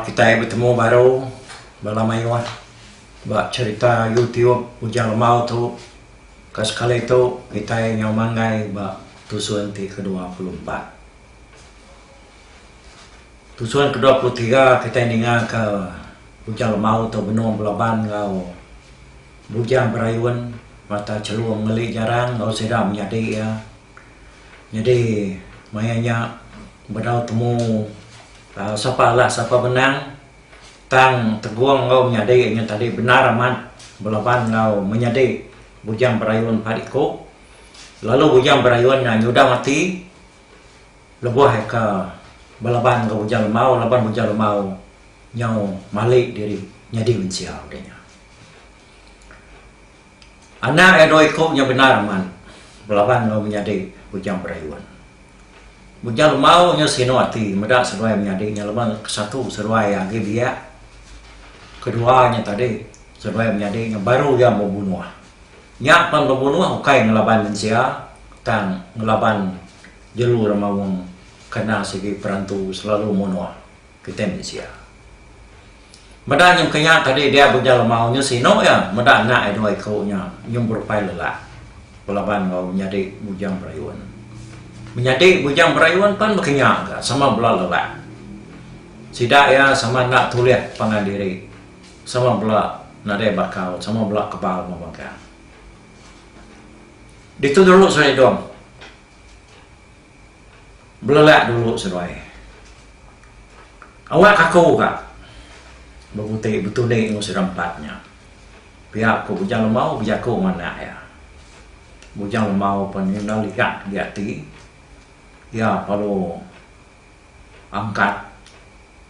kita bertemu baru Balamayuan buat cerita YouTube Bujang Lemau tu. Sekali itu kita yang mangai buat tusuan ke-24. Tusuan ke-23 kita dengar ke Bujang Lemau tu benung belaban kau Bujang Berayuan mata celuang ngelik jarang kau sedam jadi ya. Jadi mayanya berdau temu siapa menang tang teguang kau menyadi tadi benar amat belaban kau menyadi Bujang Berayuan padiko lalu Bujang Berayuan nyudah mati lebuh ke belaban kau Bujang Lemau laban Bujang Lemau nyau malik diri nyadi menciau denya anak edoiko nya benar amat belaban kau menyadi Bujang Berayuan Bujang Lemau nya sino ati medak seruai menyadinya leban satu seruai agi biak keduanya tadi seruai menyadinya baru yang membunuh nyak pan membunuh ukai ngelaban mensia tang ngelaban jelur mawung kena segi perantu selalu bunuh kita mensia medak nyem kenya tadi dia Bujang Lemau nya sino ya medak nak edoi ko nya nyum berpai lelak pelaban kau menyadi Bujang Berayuan menyadi Bujang Berayuan pan berkenyak sama belah lelak sidak ya sama nak tulis pangandiri sama belah nade bakal sama belah kebal mabangka itu dulu saya dong belelak dulu seruai awak aku kak berbutai betul deh ngusir empatnya pihak ku Bujang Lemau pihak ku mana ya Bujang Lemau pun yang lihat diati ya kalau angkat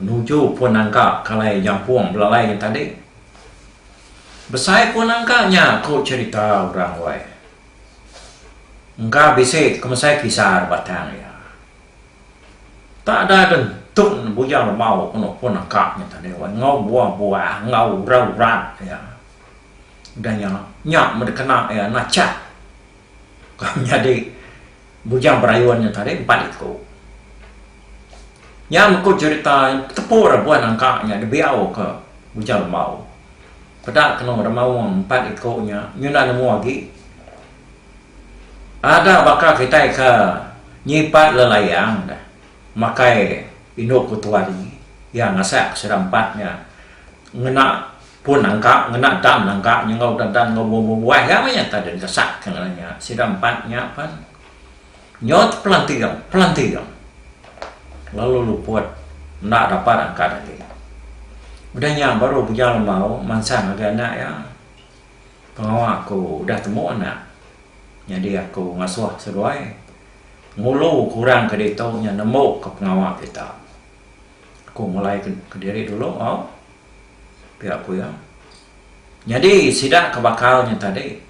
menuju pun angka kalai jampuang belalai yang tadi besai pun angkanya kau cerita orang wai enggak bisa kemesai kisah batang ya tak ada tentu Bujang Lemau pun angkanya tadi wai ngau buah ngau rau ya dan yang nyak mendekena ya nacak kau jadi Bujang Berayuannya tadi 4 itu. Yang aku cerita tepur buat angkanya dibiau ke Bujang Lemau. Pada kena Lemau 4 ikonya nyuna nemu lagi. Ada bakal kita ke nyipat lelayang dah. Makai induk kutua ini. Yang ngasak serampatnya ngena pun angka ngena dam angka nyengau dan ngau buah ya banyak tadi kesak kenanya serampatnya pan nyot pelantiang lalu lu buat nak dapat angkat lagi udahnya baru Bujang Lemau mansang agak anak ya pengawal aku udah temu anak jadi aku ngasuh seruai ngulu kurang ke ditaunya nemu ke pengawal kita aku mulai ke diri dulu pihak aku ya jadi sidak kebakalnya tadi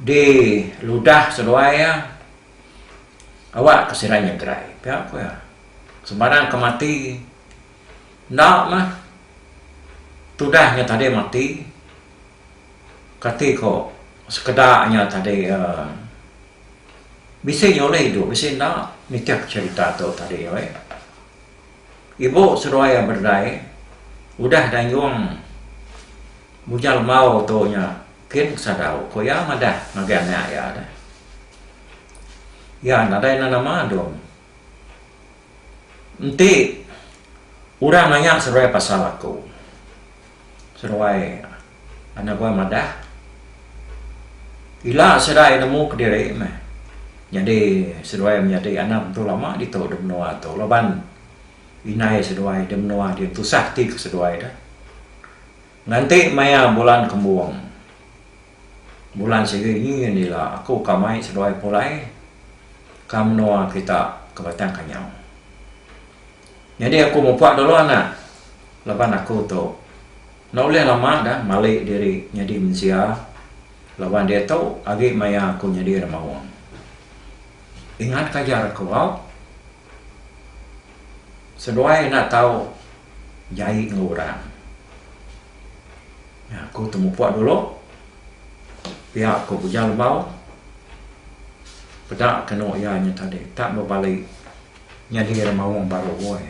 di ludah seruai ya awak kesiranya gerai pihak aku ya sembarang kemati ndak mah tudahnya tadi mati kati kok sekedarnya tadi bisa nyoleh hidup bisa ndak nitiak cerita tu tadi ya ibu seruai yang berdaya udah dan yung Bujang Lemau tu nya kin sadau ko ya madah magana ya ada ya nadai nama dong enti urang nanya seruai pasal aku seruai anak gua madah ila sedai nemu ke diri mah jadi seruai menjadi anak tu lama di tu demnoa tu laban inai seruai demnoa dia tu sakti seruai dah nanti maya bulan kembuang bulan segini inilah aku kamai seruai pulai kamnoa kita kebatang kanyau jadi aku mau buat dulu anak lepas aku tu nak boleh lama dah malik diri jadi mensia lepas dia tahu agi maya aku jadi remawang ingat kajar aku seruai nak tahu jahit ngurang ya, aku tu mau buat dulu pihak aku Bujang Lemau pedak kena ianya tadi tak berbalik nyadi remawang baru boy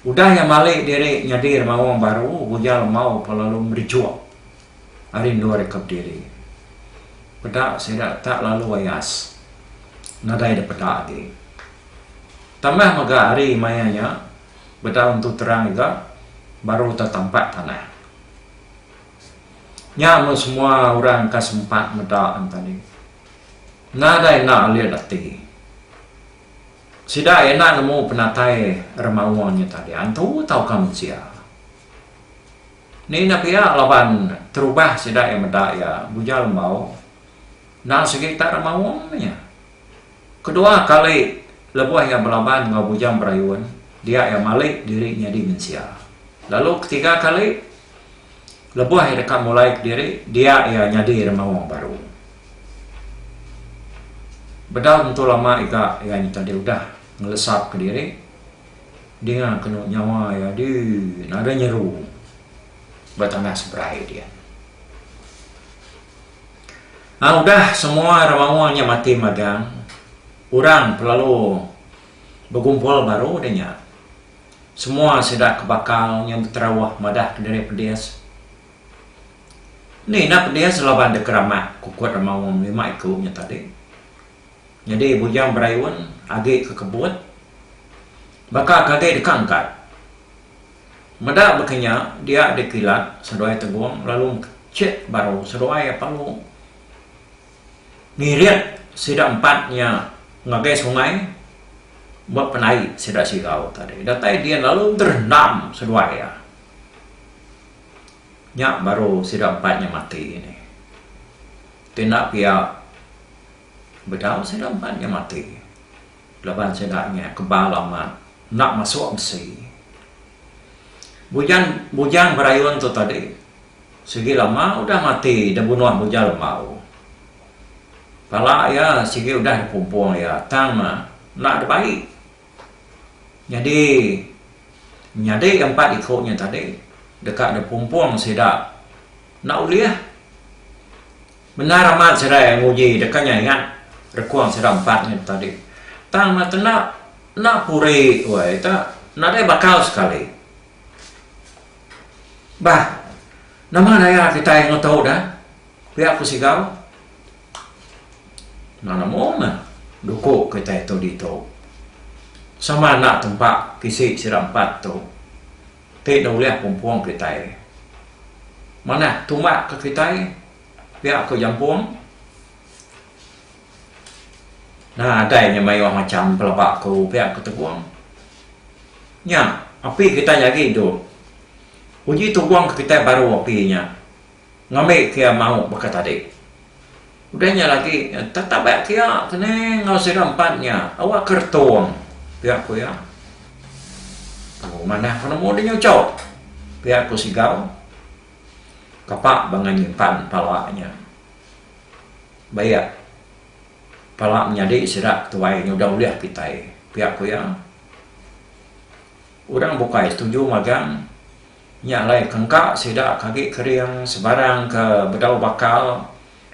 Udah yang balik diri nyadir mawang baru, bujal mau pelalu mericuak. Hari dua rekap diri. Pedak saya tak lalu wayas. Nadai ada pedak lagi. Tambah maga hari mayanya, bedah untuk terang juga, baru tertampak tanah. Nyamu semua orang kesempat medak tadi. Nadai nak lihat hati. Sida enak nemu penatai remawannya tadi. Antu tahu kamu siapa? Ni nak pihak lawan terubah sida yang medak ya bujal mau. Nah sekitar remawangnya. Kedua kali lebuh yang berlaban dengan bujang berayuan, dia yang malik dirinya di Mensia. Lalu ketiga kali lebuh yang dekat mulai diri, dia yang nyadi remawang baru. Bedal untuk lama ika yang tadi udah ngelesap ke diri dengan kena nyawa ya di nada nyeru bertambah seberai dia. Nah udah semua remawangnya mati magang, orang lalu berkumpul baru adanya. Semua sudah kebakal yang terawah madah ke diri pedias. Ni nak pedias lawan dekeramat kukuat remawang 5 ekornya tadi. Jadi bujang berayuan agak ke kebun, bakal kagak dikangkat. Medak berkenya dia ada kilat sedoai teguang lalu cek baru sedoai apa lu ngiriat sida empatnya ngagai sungai buat penai sida sigau tadi. Datai dia lalu terendam sedoai ya. Nyak baru sida empatnya mati ini. Tindak pihak bedal sida empatnya mati. Laban sedaknya kebalaman nak masuk besi. Bujang berayuan tu tadi. Segi lama udah mati dan bunuh bujang mau. Pala ya segi udah dipumpung ya tang nak ada baik. Jadi empat ikutnya tadi dekat ada pumpung sedak nak uliah. Benar amat sedak yang uji dekatnya ingat rekuang sedak empatnya tadi. Tang mata nak puri, wah tak nak ada bakal sekali. Bah, nama naya kita yang tahu dah, pihak aku sigau. Nana mana, dukuk kita itu dito. Sama nak tempat kisi sirampat tu, tidak boleh pumpuang kita. Mana tumak ke kita, pihak aku jampung. Nah, ada yang mayu macam pelabak ku pihak keteguang. Nya, api kita lagi itu. Uji tuguang ke kita baru apinya. Ngambil kia mau berkata tadi. Udahnya lagi, tetap baik kia, kena ngau sirampatnya. Awak kertuang. Pihak ku ya. Oh, mana kena mau dia nyocok. Pihak ku sigau. Kapak bangan nyimpan palaknya. Bayak. Palak menyadik sirak tuai udah uliah kita. Pihak ku ya. Orang bukai setuju magang. Nyalai kengkak sidak kaki keriang sebarang ke bedau bakal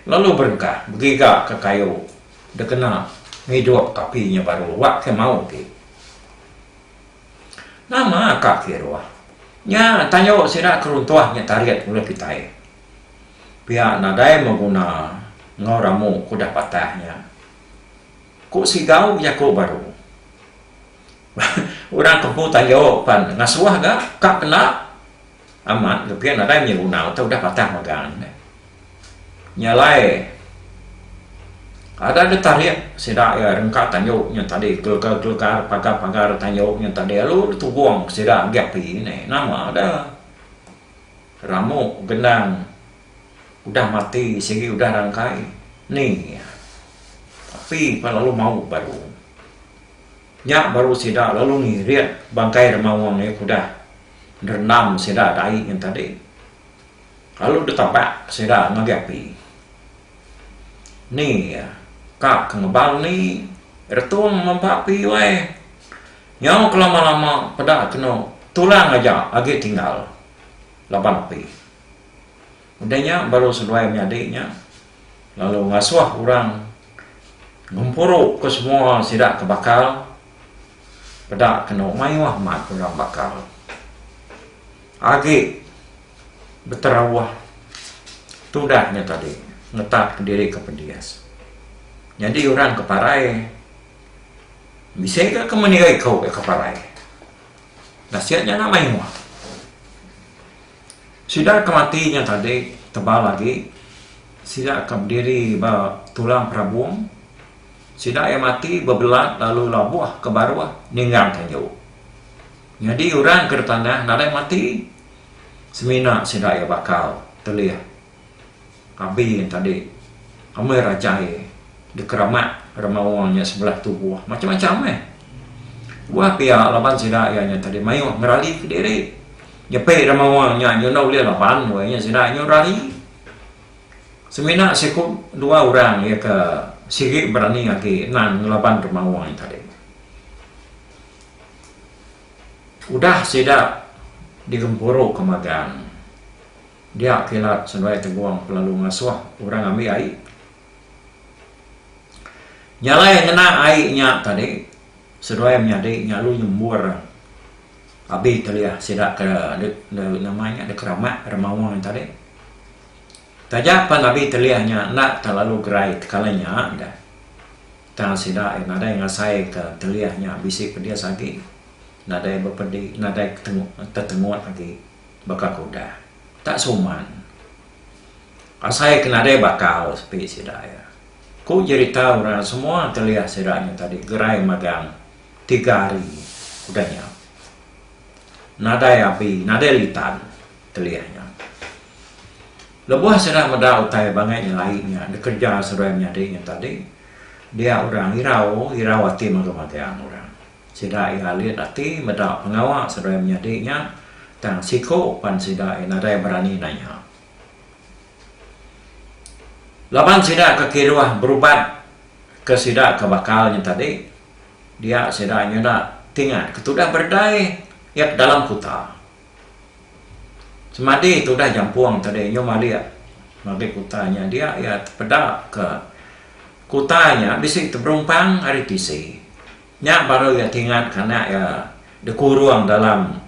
lalu berengkah bergigak ke kayu dia kena hidup kapinya baru wak ke mau ke nama kak kirwah nya tanya sidak keruntuahnya tariat mulai kita pihak nadai mengguna ngoramu kuda patahnya kok sigau ya kok baru orang kempu tanya pan ngasuah gak kak kena amat kepian ada yang guna atau udah patah magang nyalai ada tarik sedak ya rengkat tanyuknya tadi kelkar pagar tanyuknya tadi lalu tubuang sedak gapi ini nama ada ramu gendang udah mati segi udah rangkai nih tapi lalu mau baru nyak baru sedak lalu nih lihat bangkai remawang ini udah renam sedak dai yang tadi. Lalu ditapak sedak ngagapi. Ni kak ngebal ni retung mempapi we. Nyau kelama-lama pada kena tulang aja agak tinggal. Lapan api. Udahnya baru seduai adiknya. Lalu ngasuh orang ngempuruk ke semua sedak kebakal. pada kena mayuah mat kurang bakal agi berterawah tudahnya tadi ngetat ke diri ke pedias. Jadi orang keparai bisa ke menigai kau ke keparai nasihatnya nak mayuah sudah kematinya tadi tebal lagi sudah ke diri tulang perabung sudah yang mati berbelat lalu labuah ke baruah ninggang tanjau. Jadi orang ke tanah nadai mati semina sudah ya bakal terlihat abi yang tadi amai rajai di keramat remawangnya sebelah tubuh macam-macam buah pihak laban sudah ya tadi mayu ngerali ke diri nyepe remawangnya nyunau dia laban wanya sudah nyurali semina sekut dua orang ya ke sigi berani lagi nan laban remawang tadi udah sudah digempuruk ke magang dia kilat sesuai teguang lalu ngasuh orang ambil air nyala yang kena airnya tadi sesuai menyadi nyalu nyembur abi terlihat sidak ke namanya de keramat remawang tadi tajapan abi terlihatnya nak terlalu gerai kalanya dah tang sidak nada yang ngasai ke terlihatnya bisik ke dia sakit nada yang berpedi nada tertenguat lagi bakal kuda tak suman asai kena ada bakal sepi sidaya ku jadi tahu orang semua terlihat sidanya tadi gerai magang 3 hari udahnya nada api nada litan terlihatnya lebuh sudah meda utai bangainya lainnya kerja sudah menyadinya tadi dia orang hirawati magang orang sida ia lihat hati meda pengawal sudah menyadinya tang siko pan sida nada berani nanya laban sida ke kiruah berubat ke sida ke bakalnya tadi dia sida nyona tinggal ketudah berdai ya dalam kota semadi itu dah jampuang tadi nyoma lihat magi kotanya dia ya peda ke kotanya bisa terberumpang hari tisi nya baru ya tinggal karena ya dekuruang dalam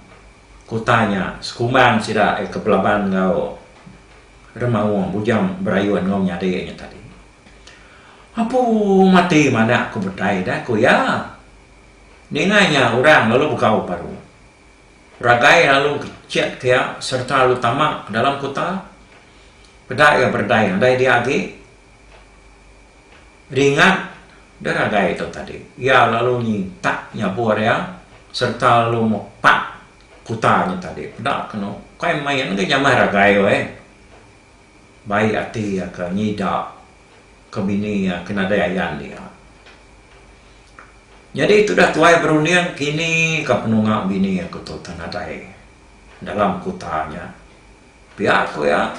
kotanya sekumang sida ke pelaban ngau remawang bujang berayuan ngau nyadanya tadi apa mati mana aku berdaya dah aku ya ninganya orang lalu buka baru ragai lalu kecil kaya serta lalu tamak dalam kota berdaya berdaya daya dia lagi ringan dah ragai itu tadi ya lalu ni tak nyabur ya serta lalu pak kutanya tadi dah kena kau main ke jamah ragai baik hati ya ke nyida ke bini ya kena dayan dia jadi itu dah tuai berunding kini ke penungak bini ya ke tanah dai dalam kotanya pihak aku ya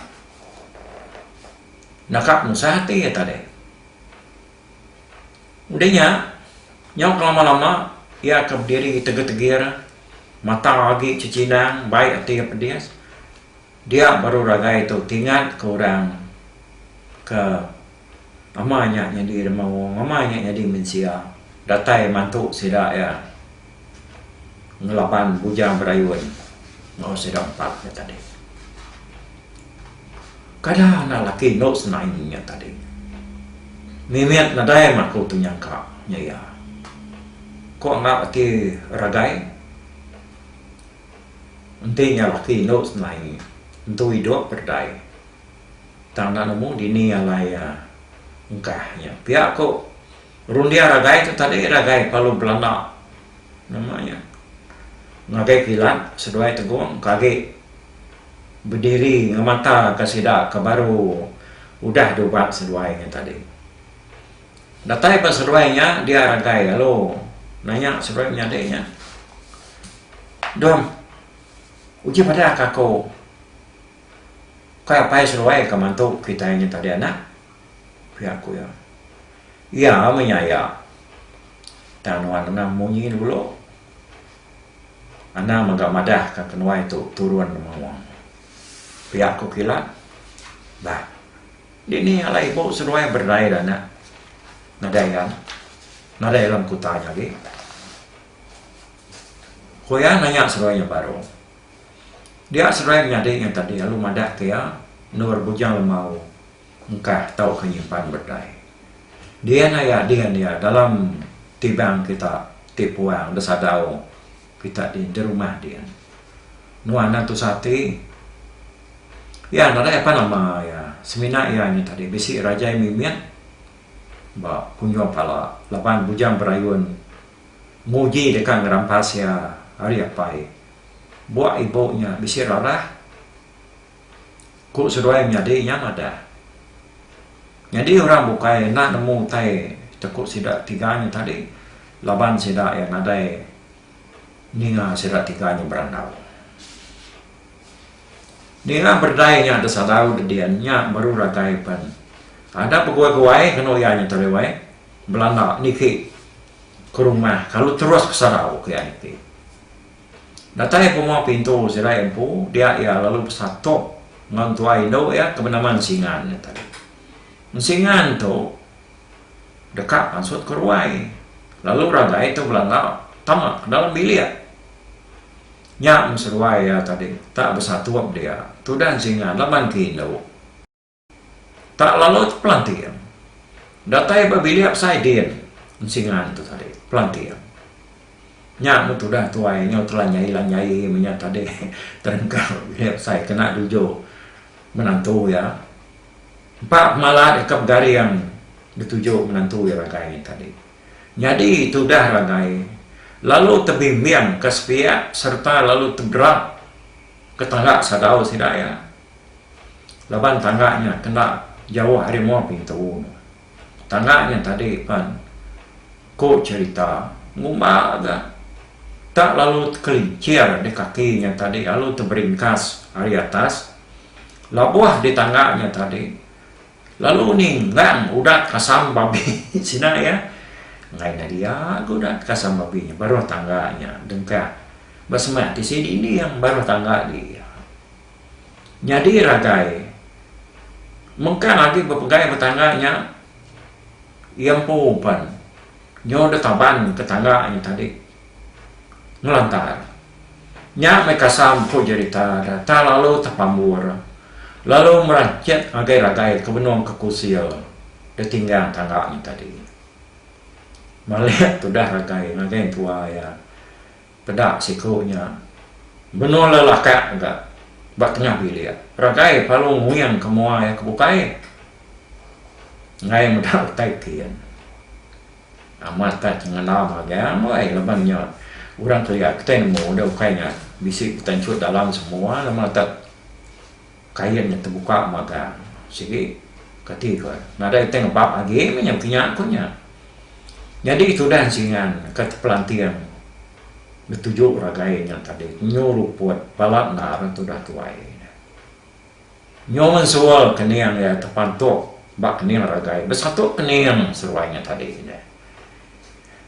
nakap nusahati ya tadi udahnya nyok lama-lama ya ke berdiri tegir-tegir mata lagi cicinang baik hati ya pedias dia baru ragai itu tinggal ke orang ke amanya jadi mau amanya jadi mensia datai mantu sida ya ngelapan bujang berayuan mau sida 4 ya tadi kada anak laki no senainnya tadi mimiat nadai maku tu nyangka ya kok nggak ati ragai intinya laki no senain untuk hidup berdaya tanda nemu dini alaya engkahnya pihak kok rundia ragai itu tadi ragai palu Belanda namanya ngagai kilat seduai teguang kage berdiri ngamata kasida ke baru udah dobat seduainya tadi datai pas seduainya dia ragai lalu nanya seduainya adanya dom uji pada kakak kaya apa seruai ke mantu kita ini tadi anak pihakku ya iya menyaya tanuan anak munyi dulu anak magak madah ke kenua itu turuan memawang pihakku kilat bah ini ala ibu seruai berdaya anak nadayan nadayan kutanya lagi Koya nanya seruainya baru. Dia seruai menyadiknya tadi, lalu madak kaya, nur bujang lemau, engkah tahu kenyimpan berdai. Dia naya, dia dalam tibang kita, tipuang, desadau, kita di rumah dia. Nuana tu sati, ya nada apa nama ya, semina ya ini tadi, bisi raja mimian, ba punyo pala, lapan bujang berayun, muji dekat ngerampas ya, hari apa buat ibunya bisi rarah, ku seruai menyadiknya ada. Jadi orang bukai nak nemu tai tekuk sidak tiganya tadi, laban sidak yang ada ninga sidak tiganya berandau. Ninga berdayanya ada sadau dediannya baru ragai pan. Ada pegawai kenoyanya terlewai Belanda niki ke rumah kalau terus ke sadau ke niki. Datai pemau pintu sidak empu dia ya lalu satu ngantuai do ya kebenaman singan tadi. Singan tu dekat maksud ke ruai. Lalu ragai itu Belanda tamak dalam bilik. Nya seruai ya tadi tak bersatu dia. Tu dan singan laban kino. Tak lalu pelantian. Datai berbilik saya din singan tu tadi pelantian. Nya tu dah tuai nya telah nyai menyat tadi terengkau bilik saya kena dujo menantu ya. Pak malah dekat gari yang dituju menantu ya ragai tadi. Jadi itu dah ragai. Lalu terbimbing ke sepiak serta lalu tergerak ke tangga sadau sidak ya. Laban tangganya kena jauh harimau pintu. Tangganya tadi kan ko cerita ngumba ada. Tak lalu kelincir di kakinya tadi lalu terberingkas hari atas. Labuah di tangganya tadi. Lalu ninggang udah kasam babi sina ya. Ngai na dia udah kasam babinya baru tangganya dengka. Basma di sini ini yang baru tangga dia. Jadi ragai. Mungkin lagi berpegai bertangganya yang pupan. Nyo de taban ke tangganya tadi. Ngelantar. Nya me kasam po cerita ta lalu tapambur. Lalu merancet ragai-ragai ke benung ke kusil. Dia tinggal tangganya tadi. Melihat tu dah ragai tua ya. Pedak sikunya. Benung lelakak enggak. Bak tengah bilik. Ragai palung nguyang ke mua ya kebukai. Ngai medak taikian. Amat tak jangan lama ya. Mulai lebannya. Orang kelihat kita nemu dah ukainya. Bisik tencut dalam semua. Lama tak kainnya terbuka maka sikit ketika nada tengok bab lagi menyam kenyakunya. Jadi itu dan singan kat pelantian bertujuk ragainya tadi nyuruh buat balap nar itu dah tuai. Nyoman soal keniang ya terpantuk bak keniang ragai bersatu keniang seruainya tadi.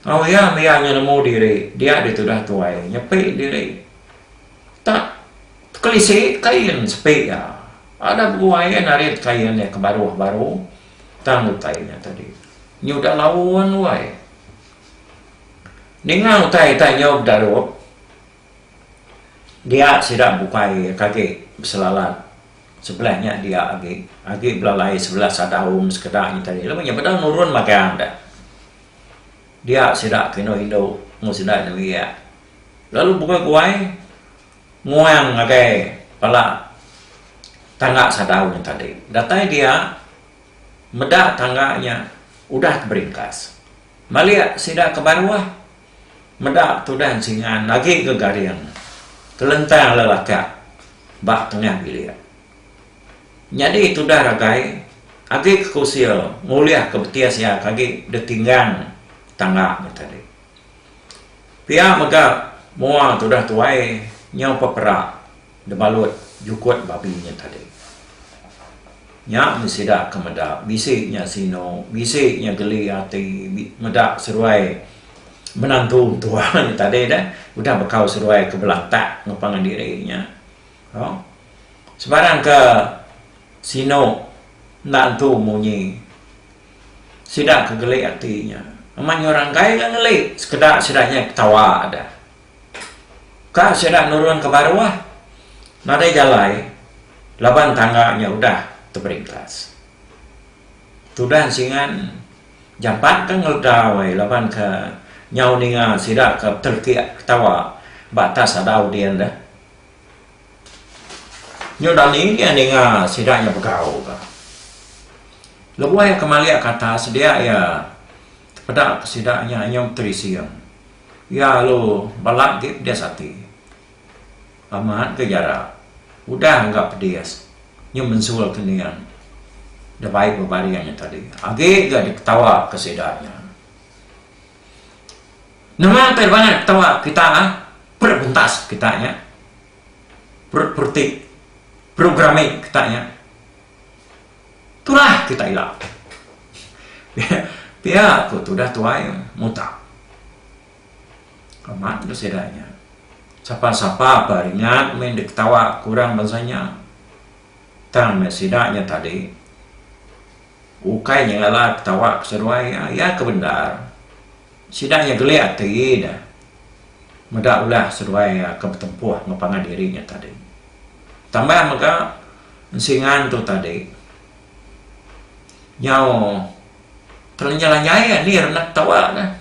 Oh ya mianya nemu diri dia itu dah tuai nyepik diri tak kelisi kain sepik ya. Ada buaya narik kainnya ke baru tanggut tainya tadi. Ni udah lawan wai. Ningau tai nyob darup. Dia sidak bukai kaki selalat. Sebelahnya dia agi belalai sebelah sadaum sekedaknya tadi. Lamanya padahal nurun makan dah. Dia sidak kino Indo musidak dia. Lalu bukai kuai ngoyang agai pala tangga sadaunya tadi. Datai dia medak tangganya udah beringkas. Malia sidak ke bawah medak tu dan singan lagi ke garian. Kelentang lelakak bak tengah bilik. Jadi itu dah ragai agi ke kusil nguliah ke betias ya kaki detinggang tangganya tadi. Pia mega mua tu dah tuai nyau peperak debalut jukut babinya tadi. Nya mesidak ke medak, bisiknya sino, bisiknya geli hati, medak seruai menantu tuanya tadi dah, udah bekau seruai ke belantak ngepangan dirinya. Oh. Sebarang ke sino nantu munyi, sidak ke geli hatinya. Emang orang kaya kan geli, sekedar sidaknya ketawa ada. Kak sedang nurun ke bawah, nadai jalai, laban tangganya udah terberingkas. Tudan singan jampat kan ngeldawai laban ke nyau ninga sidak ke terkiak tawa batas ada audien dah. Nyodan ini ninga sidaknya begau ka. Lebuai kemalia kata sedia ya pada sidaknya nyom terisiang. Ya lo balak gip dia sati. Amat ke jarak. Udah enggak pedias. Nyom mensul keningan. Dah baik berbariannya tadi. Agi gak diketawa kesedanya. Nama terbanyak ketawa kita berbuntas kitanya. Pertik programming kitanya. Itulah kita hilang. Pihak aku sudah tuai mutak. Amat kesedanya. Siapa-siapa beringat main diketawa kurang bangsanya. Tang mesidaknya tadi. Ukainya lah ketawa keseruai ya kebenar. Sidaknya geli hati dah. Medak ulah seruai kebetempuh ngepangan dirinya tadi. Tambah maka singan tu tadi. Nyau terlenyalah-nyaya ni renat tawa dah.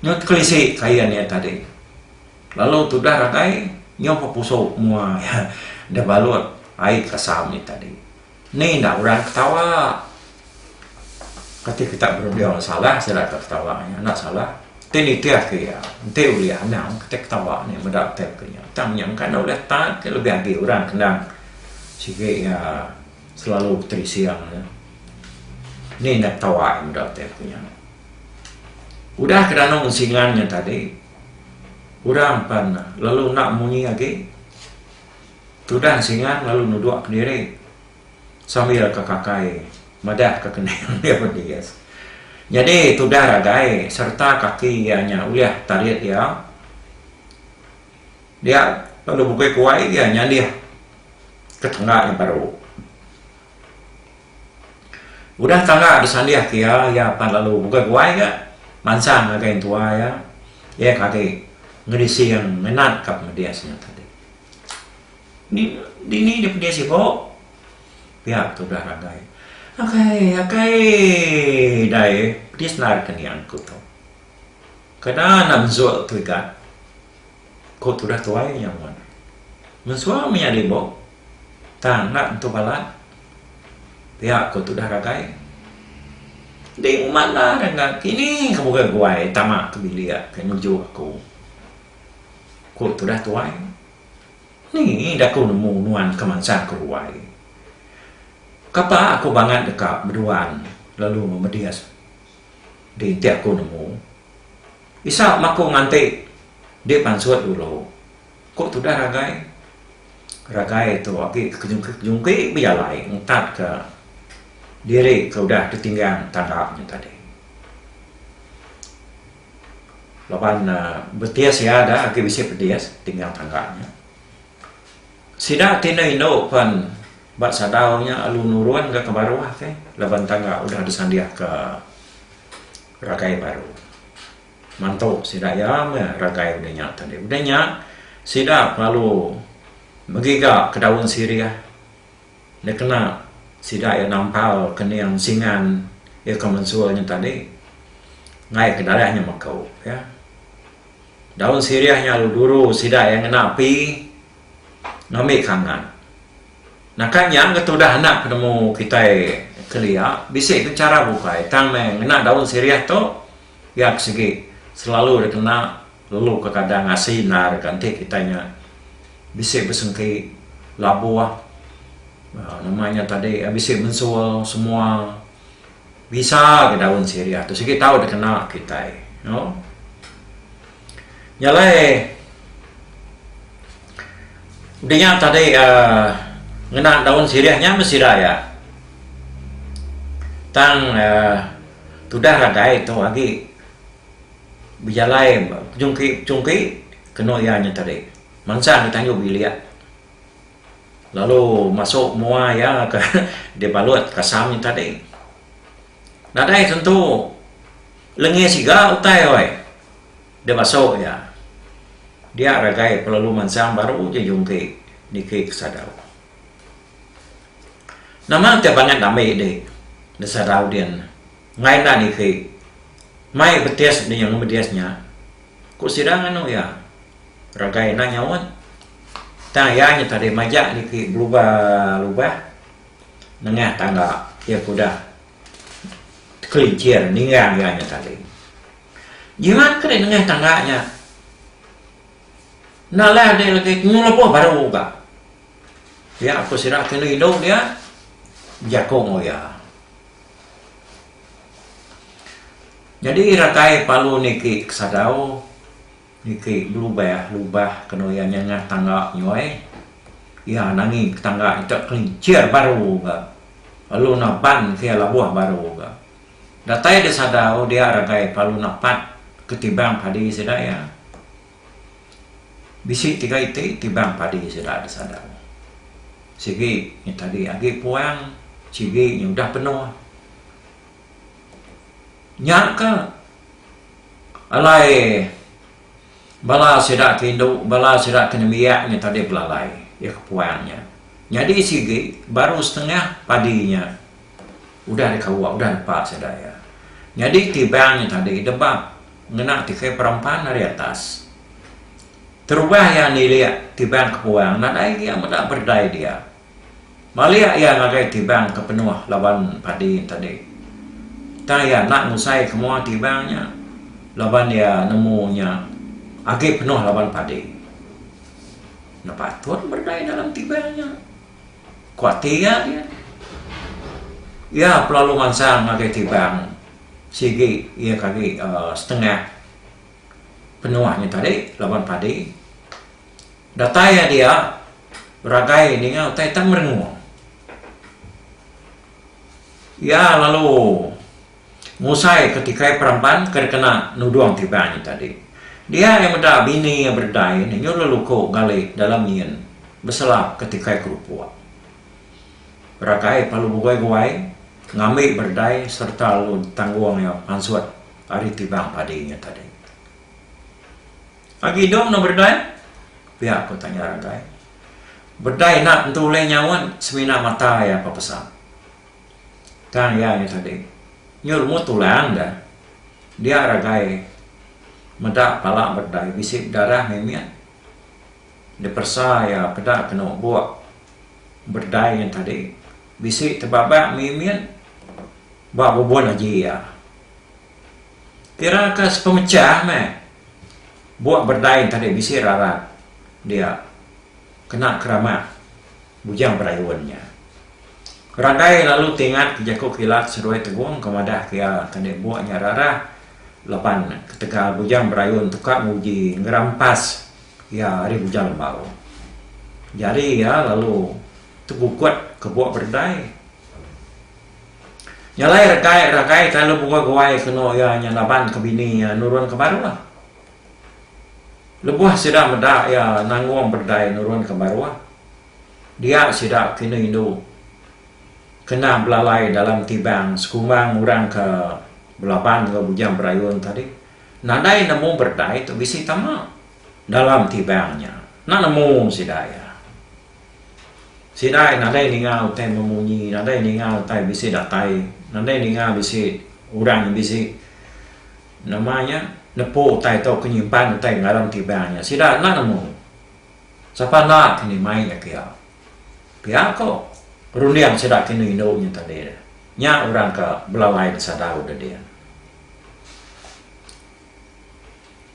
Nyau kelisi kayanya tadi. Lalu tu dah rakai nyau papusuk mua ya. Dah balut air kasam ni tadi. Ni nak orang ketawa. Ketika kita berbuat salah, saya tak ketawanya. Nak salah, tini tiap kaya, tini uliah nang ketika ketawa ni mendapat tiap kaya. Tang yang kan oleh tak lebih lagi orang kendang, sehingga ya selalu terisiang. Ni nak tawa mendapat tiap kaya. Udah kerana singannya tadi, orang pan lalu nak munyi lagi, sudah singan lalu nuduk diri sambil kakakai. Madah kekenangan dia berdias. Jadi itu dah ragai serta kaki ianya uliah tarik dia. Dia kalau bukai kuai dia nyalih ke tengah yang baru. Udah tangga disandiah kia ya pan lalu bukai kuai ya mansang ragai tua ya. Ya kaki ngerisi yang menat kap mediasnya tadi. Ini dia mediasi kok. Pihak tu dah ragai. Akai, dai, dis nar kanian ko to. Kada namzo tu ikat. Ko tu dah tuai yang mana. Mensua miya libo. Tang nak tu balat. Pihak ko tu dah ragai. Di mana dengan kini kamu ke guai tamak kebilia ke nuju aku. Ko tu dah tuai. Ni dah ko nemu nuan kemansan ke guai. Kapa aku bangat dekat berduaan lalu memedias di tiap aku nemu. Isa maku ngantik dia pansuat dulu. Kok tu dah ragai? Ragai tu lagi kejungki biar lain entat ke diri kau dah ditinggal tanggapnya tadi. Lapan bertias ya ada agak bisa bertias tinggal tanggapnya. Sidak tina indo pan bak sadaunya alu nuruan ke bawah ke laban tangga udah disandiah ke ragai baru. Mantuk sidak ya ragai udahnya tadi. Udahnya sidak lalu megigak ke daun sirih. Dia kena sidak yang nampal kena yang singan ya kemensualnya tadi. Ngai ke darahnya makau ya. Daun sirihnya lalu duru sidak yang kena api ngambil kangan. Nah kan yang ketudah anak penemu kita kelia, bisa itu cara bukai. Tang mengena daun sirih tu, ya segi selalu dikena lalu ke kadang asin nar ganti kitanya. Bisa bersengki labu namanya tadi, bisa mensual semua bisa ke daun sirih tu. Segi tahu dikena kita, no. Nyalai, udahnya tadi. Ngena daun sirihnya mesti raya. Tang tudah ragai itu lagi bijalai jungki kena ianya tadi. Mansa ditanya bilia. Lalu masuk mua ya ke dia balut kasamnya tadi. Nadai tentu lengi siga utai oi. Dia masuk ya. dia ragai pelalu mansang baru je jungke ni ke kesadau. Nama te banyak damai de sadau dian ngai na ni ke mai betes ni yang bedesnya ku sidangan no ya ragai na nyawan ta ya nya tadi majak ni ke lubah nengah tangga ya kuda kelincian ningang ya nya tadi jimat ke nengah tangganya nalah de lagi ngulapo baru ga ya aku sirah kena hidup dia jakong ya. Jadi rakai palu niki kesadau niki lubah kena yang nyengah tangga nyoy ya nangi tangga itu kelincir baru ga lalu napan kia labuah baru ga datai de sadau dia rakai palu napat ketimbang padi sedaya bisi tiga itu tibang padi sedaya de sadau sigi ni tadi agi puang sigi yang dah penuh nyaka alai bala sedak kindu bala sedak kenemiak ni tadi belalai ya kepuangnya jadi sigi baru setengah padinya udah dikawak udah dapat sedaya jadi tibangnya tadi debab ngena tikai perempuan dari atas terubah ya nilai tibang kepuang nadai yang tidak berdaya dia malia ya ngagai tibang kepenuh lawan padi tadi taya nak musai kemua tibangnya lawan dia nemunya agi penuh lawan padi napatut berdaya dalam tibangnya kuat dia ya pelalu mansang agi tibang sigi ia kaki setengah penuhnya tadi lawan padi dataya dia beragai dengan tai tak merenung ya lalu musai ketika perempuan kena nuduang tibanya tadi dia yang ada bini yang berdaya ni lalu ko gali dalam nian berselap ketika kerupuk beragai palu buai ngambil berdaya serta lalu tangguang yang pansuat hari tibang padinya tadi lagi dong nak berdaya pihak aku tanya ragai berdaya nak untuk oleh nyawan semina mata ya apa pesan kan ya ni tadi nyur mu tulang dah dia ragai medak palak berdaya bisik darah memian dipersa ya pedak kena buat berdaya yang tadi bisik terbabak memian buat bubuan aja ya kira kas pemecah meh buat berdaya yang tadi bisik rarat dia kena keramat bujang berayuannya ragai lalu tingat kejakuk kilat seruai teguang kemadah kia tadi buatnya rara lepan ketika bujang berayun tukak muji ngerampas ya hari bujang lembau jadi ya lalu tubuh kuat kebuat berdai nyalai ragai kalau buka gawai kena ya nyalaban ke bini ya nurun ke baru lah lebuah sedang medak ya nanggung berdai nurun ke baru dia sedang kena Indo kena belalai dalam tibang sekumang orang ke belapan ke bujang berayun tadi nadai nemu berdai tu bisi tamak dalam tibangnya nak nemu sidaya sidai nadai ningau tai memunyi nadai ningau tai bisi datai nadai ningau bisi orang bisi namanya nepo tai tau kenyimpan tai ngaram tibangnya sidai nak nemu siapa nak kini main ya kia pihak kau runiang sedak kini indonya tadi nya orang ke belalai sadau dia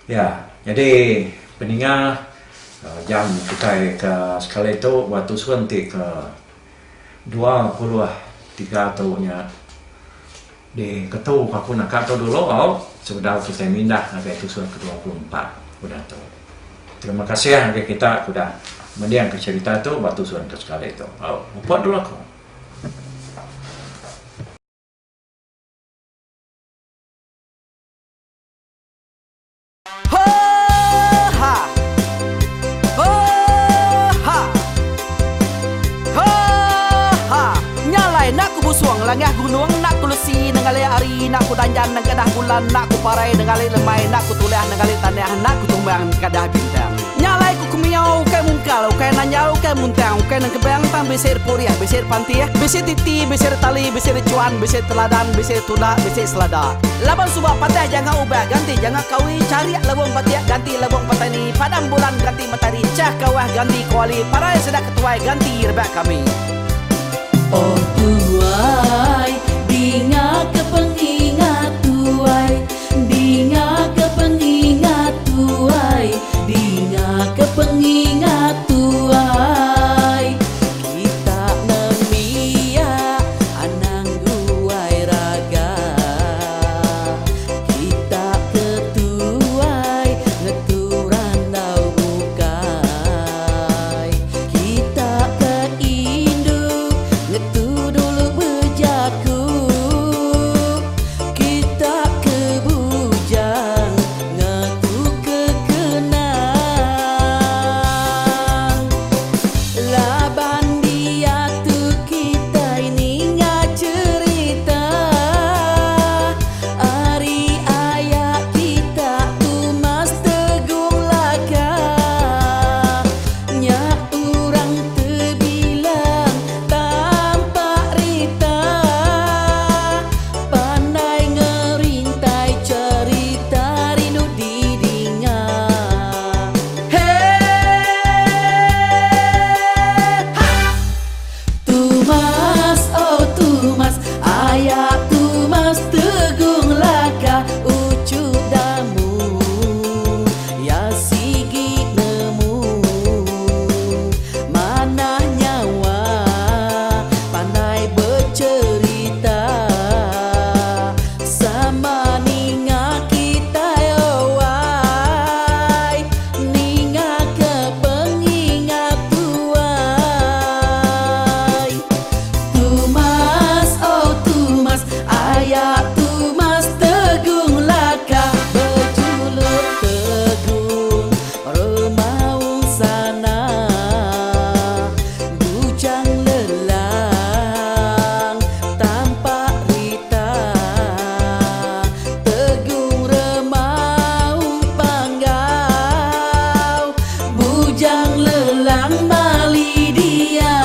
ya jadi peningat jam kita ke sekali itu waktu suntik ke 23 tahunnya di ketu aku nak kata dulu sudah kita mindah sampai itu ke 24 udah tu terima kasih yang kita sudah mendiang ke cerita tu waktu suan ke sekali itu. Buat dulu aku. Nyalai nak ku busuang langah gunung nak ku lesi nengalai hari nak ku danjan nang kadah bulan nak ku parai nengalai lemai nak ku tulah nengalai tanah nak ku tumbang kadah bintang. Nyalai ku kumiau kai mungkal kai nanyau kai muntang kai nang kebang tang besir puriah besir pantiah besir titi besir tali besir cuan besir teladan besir tuna besir selada laban subah patai jangan ubah ganti jangan kawi cari labung patiak ganti labung patani padang bulan ganti matahari cah kawah ganti kuali parai sedak ketuai ganti rebak kami. Oh tuai dinga kepengingat tuai dinga kepengingat tuai dinga kepengingat tuai kita nemia anang guai raga kita ketuai ngeturan dau bukai kita ke induk ngetu dulu bejaku kita ke bujang ngetu ke kenang laban dia tu kita ini nggak cerita hari ayah kita tu mas tegung laka nyak urang terbilang tanpa rita pandai ngerintai cerita rindu didinga Tumas, oh Tumas, ayah Tumas tegung laka ucu damu ya sigi nemu mana nyawa pandai bercerita sama ninga kita owai ninga kepengingat tuai Tumas, oh Tumas, ayah Tumas tegung laka berjuluk tegung remaung sana bujang lelang tanpa rita tegung remaung panggau bujang lelang mali dia.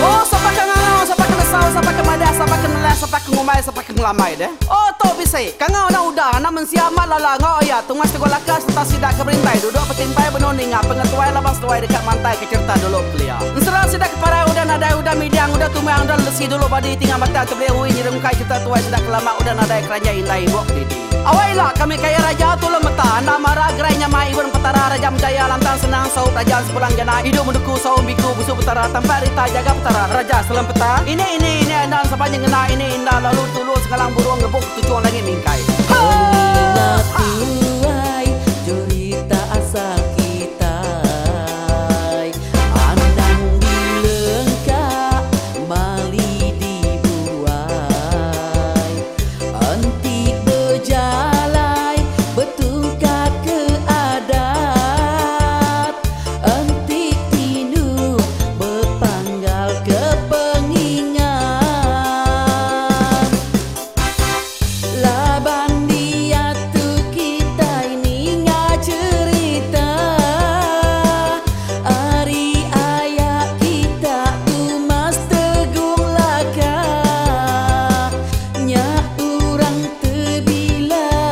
Oh, siapa kangau, siapa kenesau, siapa kemadas, siapa kenelas, siapa kengumai, siapa kengelamai deh. Oh, to bisa. Kangau na udah, na mensiamat lala ngau ya. Tungas tegur laka serta sidak keberintai. Duduk petimpai benoning, pengetuai labas tuai dekat mantai kecerta dulu belia. Serang sidak keparau udah nadai udah midang udah tumang udah lesi dulu badi tinggal mata terbeli nyerem kai cerita tuai sidak kelama udah nadai kerajaan indai bok didi. Awailah kami kaya raja tu lemeta anda marah gerainya mai ibu petara raja menjaya lantang senang sau raja sepulang jana hidup menduku sau biku busu petara tanpa rita jaga petara raja selam peta ini anda sepanjang ngena ini indah lalu tulu sekalang burung ngebuk tujuan langit mingkai. Pengingat tuai cerita asal kita andang dilengkap mali dibuai antik berjalai bertungkat ke adat antik tindu berpanggal ke pengingat laban dia tu kita ini nggak cerita hari ayah kita tu mas tegung laka nyak urang terbilang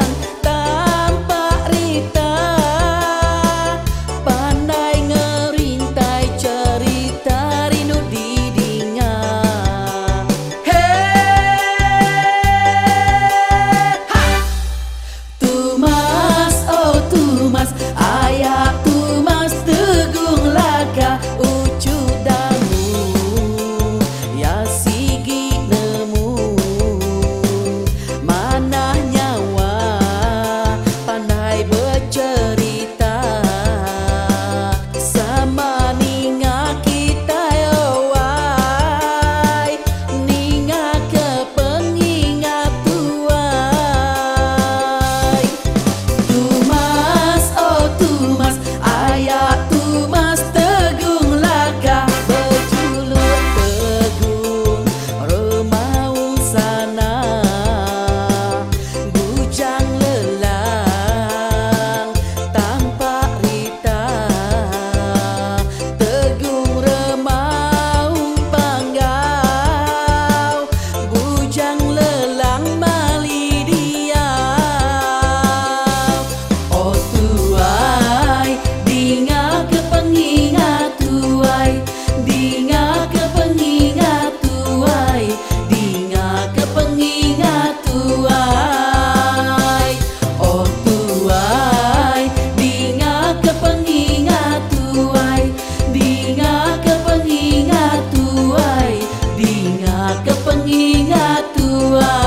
ingat tua